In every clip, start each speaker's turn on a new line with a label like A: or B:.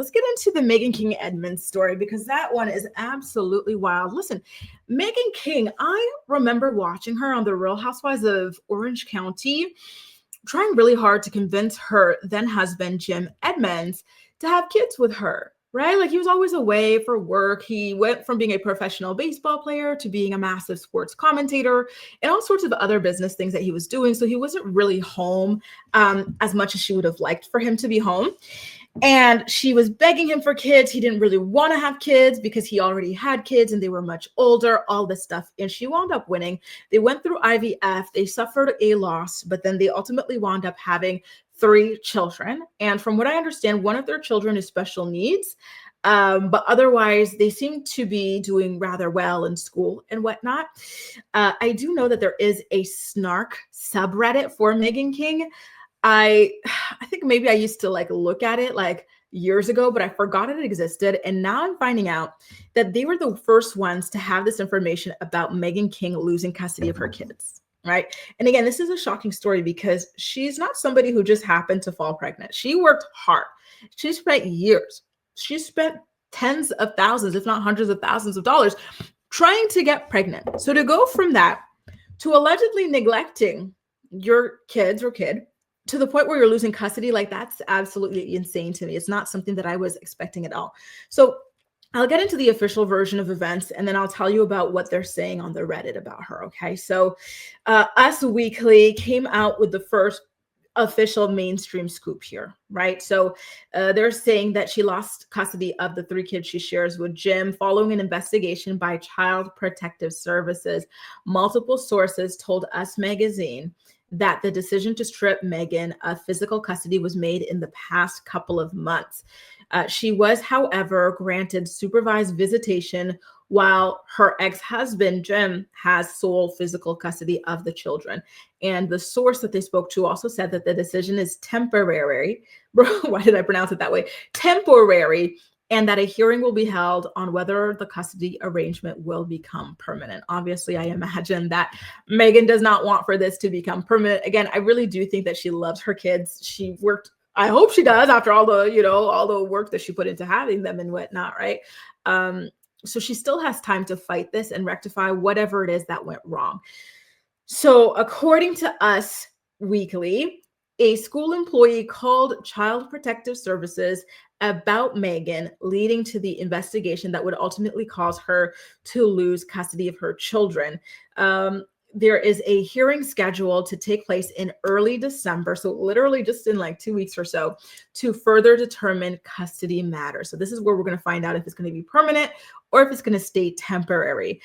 A: let's get into the Meghan King Edmonds story because that one is absolutely wild. Listen, Meghan King, I remember watching her on The Real Housewives of Orange County, trying really hard to convince her then husband, Jim Edmonds, to have kids with her. Right? Like he was always away for work. He went from being a professional baseball player to being a massive sports commentator and all sorts of other business things that he was doing. So he wasn't really home as much as she would have liked for him to be home. And she was begging him for kids. He didn't really want to have kids because he already had kids and they were much older, all this stuff. And she wound up winning. They went through IVF. They suffered a loss, but then they ultimately wound up having 3 children. And from what I understand, one of their children is special needs. But otherwise, they seem to be doing rather well in school and whatnot. I do know that there is a snark subreddit for Meghan King. I think maybe I used to like look at it like years ago, but I forgot it existed. And now I'm finding out that they were the first ones to have this information about Meghan King losing custody of her kids. Right. And again, this is a shocking story because she's not somebody who just happened to fall pregnant. She worked hard. She spent years. She spent tens of thousands, if not hundreds of thousands of dollars trying to get pregnant. So to go from that to allegedly neglecting your kids or kid to the point where you're losing custody, like that's absolutely insane to me. It's not something that I was expecting at all. So I'll get into the official version of events, and then I'll tell you about what they're saying on the Reddit about her, okay? So Us Weekly came out with the first official mainstream scoop here, right? So they're saying that she lost custody of the 3 kids she shares with Jim following an investigation by Child Protective Services. Multiple sources told Us Magazine that the decision to strip Meghan of physical custody was made in the past couple of months. She was, however, granted supervised visitation while her ex-husband, Jim, has sole physical custody of the children. And the source that they spoke to also said that the decision is temporary. Why did I pronounce it that way? Temporary. And that a hearing will be held on whether the custody arrangement will become permanent. Obviously, I imagine that Meghan does not want for this to become permanent. Again, I really do think that she loves her kids. She worked, I hope she does, after all the, all the work that she put into having them and whatnot, right? So she still has time to fight this and rectify whatever it is that went wrong. So according to Us Weekly, a school employee called Child Protective Services about Meghan, leading to the investigation that would ultimately cause her to lose custody of her children. There is a hearing scheduled to take place in early December, so literally just in like 2 weeks or so, to further determine custody matters. So this is where we're going to find out if it's going to be permanent or if it's going to stay temporary.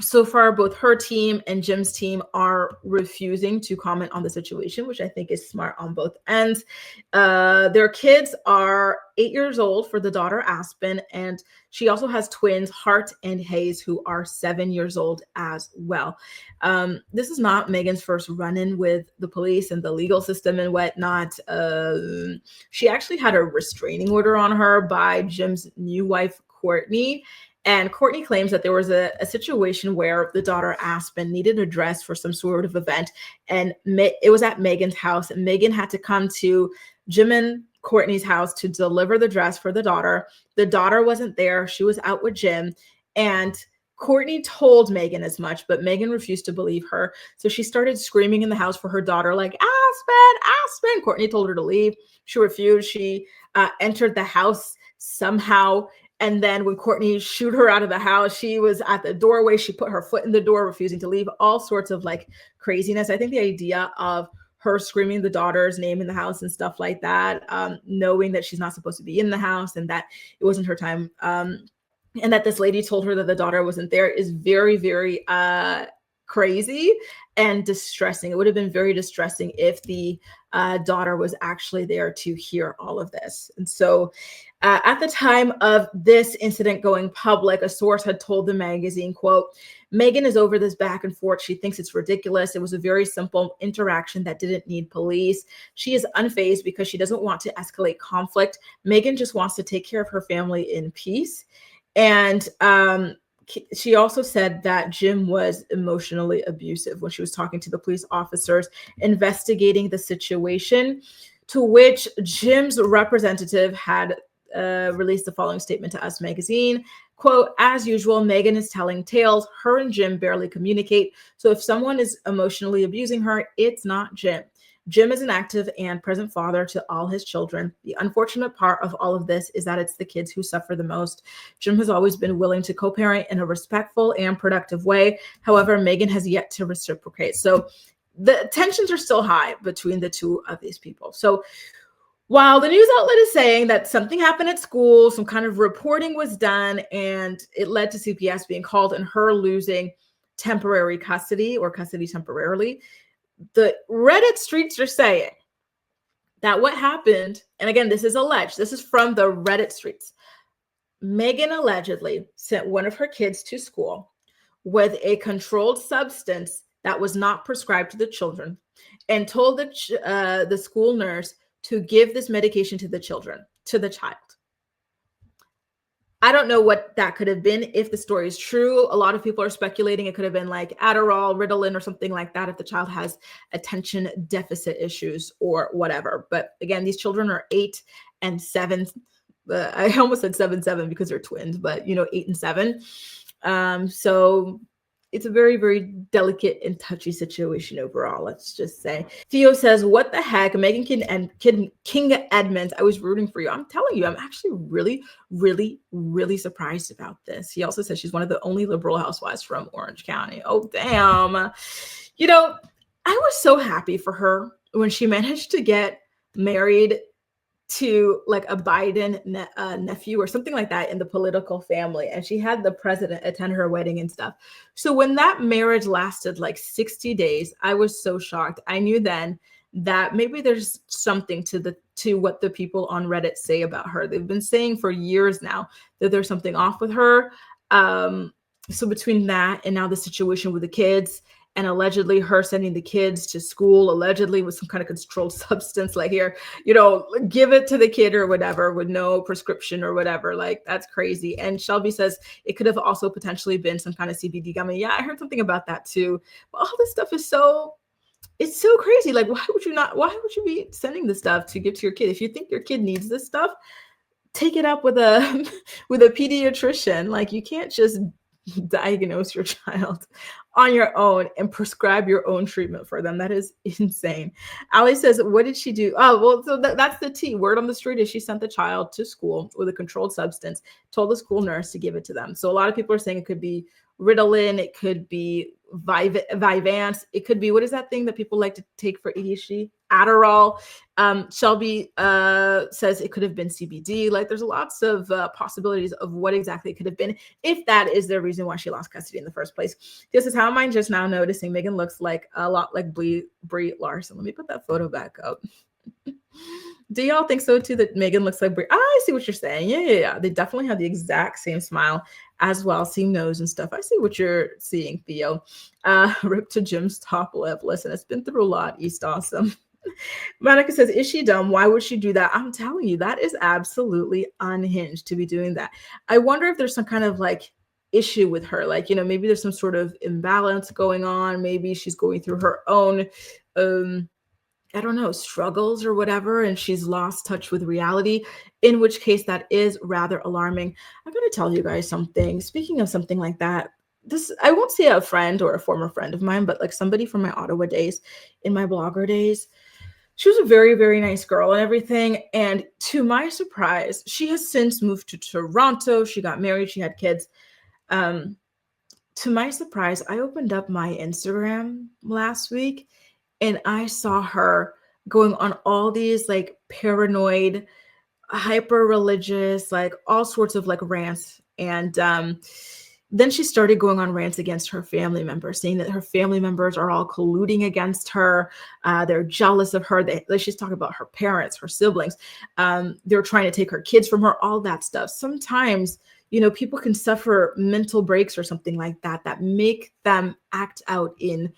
A: So far, both her team and Jim's team are refusing to comment on the situation, which I think is smart on both ends. Their kids are 8 years old for the daughter, Aspen, and she also has twins, Hart and Hayes, who are 7 years old as well. This is not Meghan's first run-in with the police and the legal system and whatnot. She actually had a restraining order on her by Jim's new wife, Kortnie. And Kortnie claims that there was a situation where the daughter Aspen needed a dress for some sort of event, and it was at Meghan's house. And Meghan had to come to Jim and Kortnie's house to deliver the dress for the daughter. The daughter wasn't there. She was out with Jim. And Kortnie told Meghan as much, but Meghan refused to believe her. So she started screaming in the house for her daughter, like, Aspen, Aspen. Kortnie told her to leave. She refused. She entered the house somehow. And then when Kortnie shooed her out of the house, she was at the doorway. She put her foot in the door, refusing to leave, all sorts of like craziness. I think the idea of her screaming the daughter's name in the house and stuff like that, knowing that she's not supposed to be in the house and that it wasn't her time, and that this lady told her that the daughter wasn't there is very, very crazy and distressing. It would have been very distressing if the daughter was actually there to hear all of this. And so at the time of this incident going public, a source had told the magazine, quote, Meghan is over this back and forth. She thinks it's ridiculous. It was a very simple interaction that didn't need police. She is unfazed because she doesn't want to escalate conflict. Meghan just wants to take care of her family in peace. And she also said that Jim was emotionally abusive when she was talking to the police officers investigating the situation. to which Jim's representative had released the following statement to Us Magazine. Quote, as usual, Meghan is telling tales. Her and Jim barely communicate. So if someone is emotionally abusing her, it's not Jim. Jim is an active and present father to all his children. The unfortunate part of all of this is that it's the kids who suffer the most. Jim has always been willing to co-parent in a respectful and productive way. However, Meghan has yet to reciprocate. So the tensions are still high between the two of these people. So while the news outlet is saying that something happened at school, some kind of reporting was done, and it led to CPS being called and her losing temporary custody or custody temporarily, the Reddit streets are saying that what happened, and again, this is alleged, this is from the Reddit streets. Meghan allegedly sent one of her kids to school with a controlled substance that was not prescribed to the children and told the school nurse to give this medication to the child. I don't know what that could have been if the story is true. A lot of people are speculating it could have been like Adderall, Ritalin, or something like that if the child has attention deficit issues or whatever. But again, these children are 8 and 7. I almost said 7 because they're twins, but 8 and 7. So it's a very, very delicate and touchy situation overall, let's just say. Theo says, what the heck? Meghan King Edmonds, I was rooting for you. I'm telling you, I'm actually really, really, really surprised about this. He also says she's one of the only liberal housewives from Orange County. Oh, damn. I was so happy for her when she managed to get married to like a Biden nephew or something like that in the political family. And she had the president attend her wedding and stuff. So when that marriage lasted like 60 days, I was so shocked. I knew then that maybe there's something to what the people on Reddit say about her. They've been saying for years now that there's something off with her. So between that and now the situation with the kids, and allegedly her sending the kids to school, allegedly with some kind of controlled substance, like here, give it to the kid or whatever with no prescription or whatever. Like, that's crazy. And Shelby says it could have also potentially been some kind of CBD gummy. Yeah, I heard something about that too. But all this stuff is it's so crazy. Like, why would you be sending this stuff to give to your kid? If you think your kid needs this stuff, take it up with a pediatrician. Like, you can't just diagnose your child on your own and prescribe your own treatment for them. That is insane. Ali says, what did she do? Oh, well, so that's the tea. Word on the street is she sent the child to school with a controlled substance, told the school nurse to give it to them. So a lot of people are saying it could be Ritalin, it could be Vyvanse, it could be, what is that thing that people like to take for ADHD? Adderall. Shelby says it could have been CBD. Like, there's lots of possibilities of what exactly it could have been, if that is the reason why she lost custody in the first place. This is how am I just now noticing Meghan looks like a lot like Brie Larson. Let me put that photo back up. Do y'all think so too, that Meghan looks like Brie? I see what you're saying. Yeah. They definitely have the exact same smile as well, same nose and stuff. I see what you're seeing, Theo. Rip to Jim's top lip. Listen, it's been through a lot, East Awesome. Monica says, is she dumb? Why would she do that? I'm telling you, that is absolutely unhinged to be doing that. I wonder if there's some kind of like issue with her. Like, maybe there's some sort of imbalance going on. Maybe she's going through her own, I don't know, struggles or whatever, and she's lost touch with reality, in which case that is rather alarming. I'm going to tell you guys something. Speaking of something like that, I won't say a friend or a former friend of mine, but like somebody from my Ottawa days, in my blogger days. She was a very, very nice girl and everything. And to my surprise, she has since moved to Toronto. She got married. She had kids. To my surprise, I opened up my Instagram last week and I saw her going on all these like paranoid, hyper religious, like all sorts of like rants. And then she started going on rants against her family members, saying that her family members are all colluding against her. They're jealous of her. She's talking about her parents, her siblings. They're trying to take her kids from her, all that stuff. Sometimes, people can suffer mental breaks or something like that, that make them act out in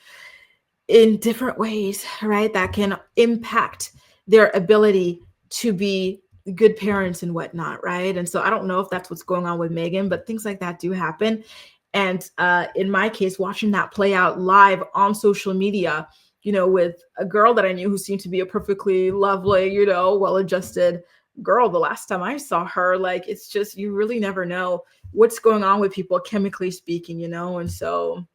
A: different ways, right? That can impact their ability to be good parents and whatnot, right? And so I don't know if that's what's going on with Meghan, but things like that do happen. And in my case, watching that play out live on social media with a girl that I knew who seemed to be a perfectly lovely, well-adjusted girl. The last time I saw her, like, it's just, you really never know what's going on with people, chemically speaking, and so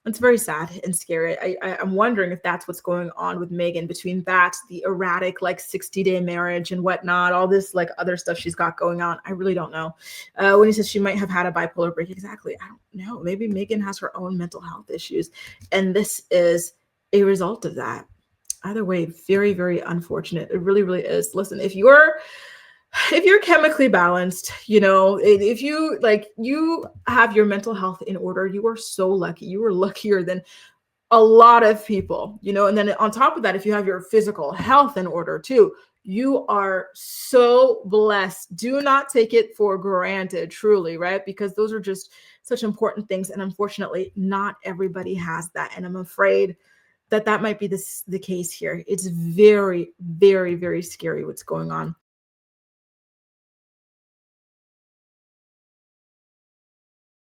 A: it's very sad and scary. I'm wondering if that's what's going on with Meghan, between that, the erratic, like, 60-day marriage and whatnot, all this, like, other stuff she's got going on. I really don't know. When he says she might have had a bipolar break, exactly, I don't know. Maybe Meghan has her own mental health issues, and this is a result of that. Either way, very, very unfortunate. It really, really is. Listen, if you're chemically balanced, if you have your mental health in order, you are so lucky. You are luckier than a lot of people, and then on top of that, if you have your physical health in order too, you are so blessed. Do not take it for granted, truly, right? Because those are just such important things. And unfortunately, not everybody has that. And I'm afraid that might be the case here. It's very, very, very scary what's going on